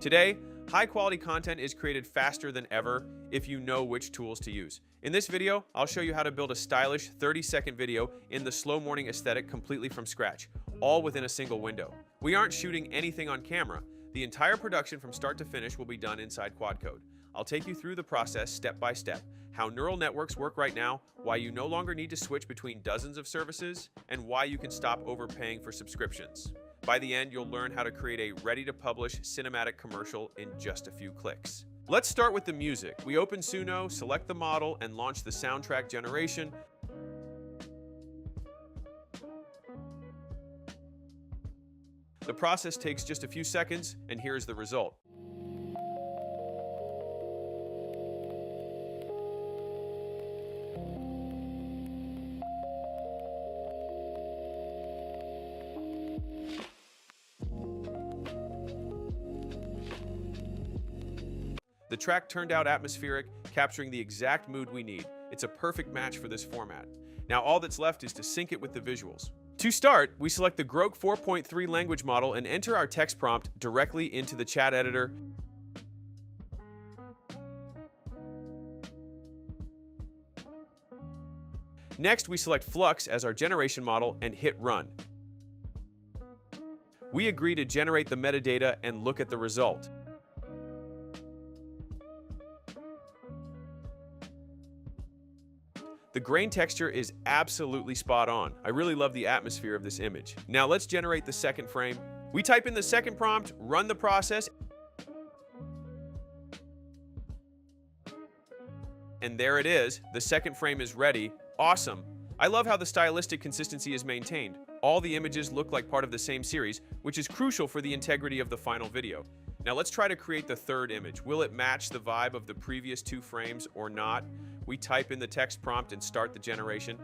Today, high-quality content is created faster than ever if you know which tools to use. In this video, I'll show you how to build a stylish 30-second video in the slow morning aesthetic completely from scratch, all within a single window. We aren't shooting anything on camera. The entire production from start to finish will be done inside Quadcode. I'll take you through the process step by step, how neural networks work right now, why you no longer need to switch between dozens of services, and why you can stop overpaying for subscriptions. By the end, you'll learn how to create a ready-to-publish cinematic commercial in just a few clicks. Let's start with the music. We open Suno, select the model, and launch the soundtrack generation. The process takes just a few seconds, and here's the result. The track turned out atmospheric, capturing the exact mood we need. It's a perfect match for this format. Now all that's left is to sync it with the visuals. To start, we select the Grok 4.3 language model and enter our text prompt directly into the chat editor. Next, we select Flux as our generation model and hit run. We agree to generate the metadata and look at the result. The grain texture is absolutely spot on. I really love the atmosphere of this image. Now let's generate the second frame. We type in the second prompt, run the process, and there it is. The second frame is ready. Awesome. I love how the stylistic consistency is maintained. All the images look like part of the same series, which is crucial for the integrity of the final video. Now let's try to create the third image. Will it match the vibe of the previous two frames or not? We type in the text prompt and start the generation.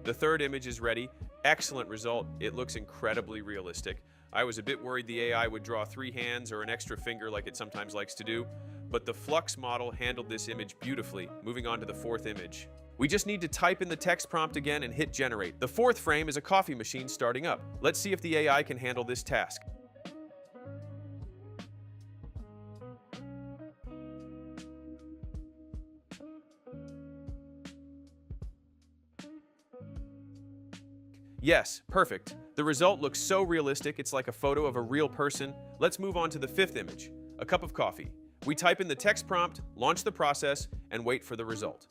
The third image is ready. Excellent result. It looks incredibly realistic. I was a bit worried the AI would draw 3 hands or an extra finger like it sometimes likes to do, but the Flux model handled this image beautifully. Moving on to the fourth image. We just need to type in the text prompt again and hit generate. The fourth frame is a coffee machine starting up. Let's see if the AI can handle this task. Yes, perfect. The result looks so realistic, it's like a photo of a real person. Let's move on to the fifth image, a cup of coffee. We type in the text prompt, launch the process, and wait for the result.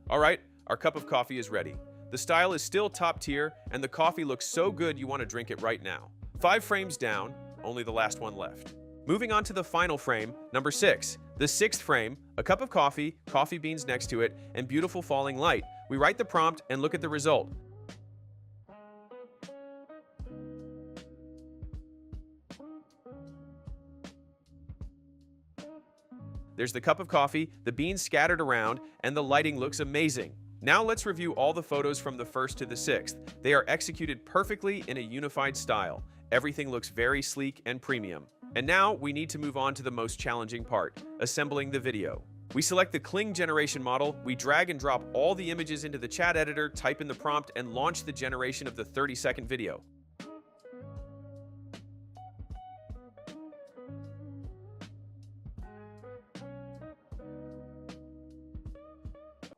All right, our cup of coffee is ready. The style is still top tier, and the coffee looks so good you want to drink it right now. 5 frames down, only the last one left. Moving on to the final frame, number 6. The 6th frame, a cup of coffee, coffee beans next to it, and beautiful falling light. We write the prompt and look at the result. There's the cup of coffee, the beans scattered around, and the lighting looks amazing. Now let's review all the photos from the 1st to the 6th. They are executed perfectly in a unified style. Everything looks very sleek and premium. And now we need to move on to the most challenging part, assembling the video. We select the Kling generation model, we drag and drop all the images into the chat editor, type in the prompt, and launch the generation of the 30-second video.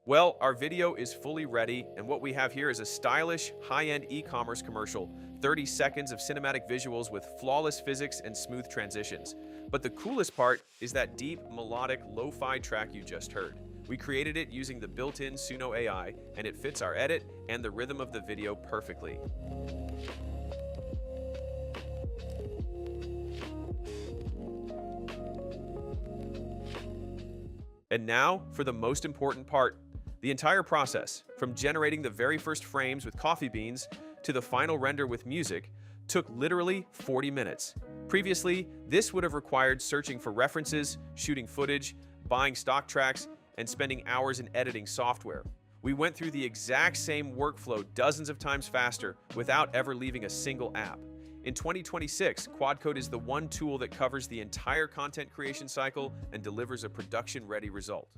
Well, our video is fully ready, and what we have here is a stylish, high-end e-commerce commercial, 30 seconds of cinematic visuals with flawless physics and smooth transitions. But the coolest part is that deep, melodic, lo-fi track you just heard. We created it using the built-in Suno AI, and it fits our edit and the rhythm of the video perfectly. And now, for the most important part, the entire process, from generating the very first frames with coffee beans to the final render with music, took literally 40 minutes. Previously, this would have required searching for references, shooting footage, buying stock tracks, and spending hours in editing software. We went through the exact same workflow dozens of times faster without ever leaving a single app. In 2026, Quadcode is the one tool that covers the entire content creation cycle and delivers a production-ready result.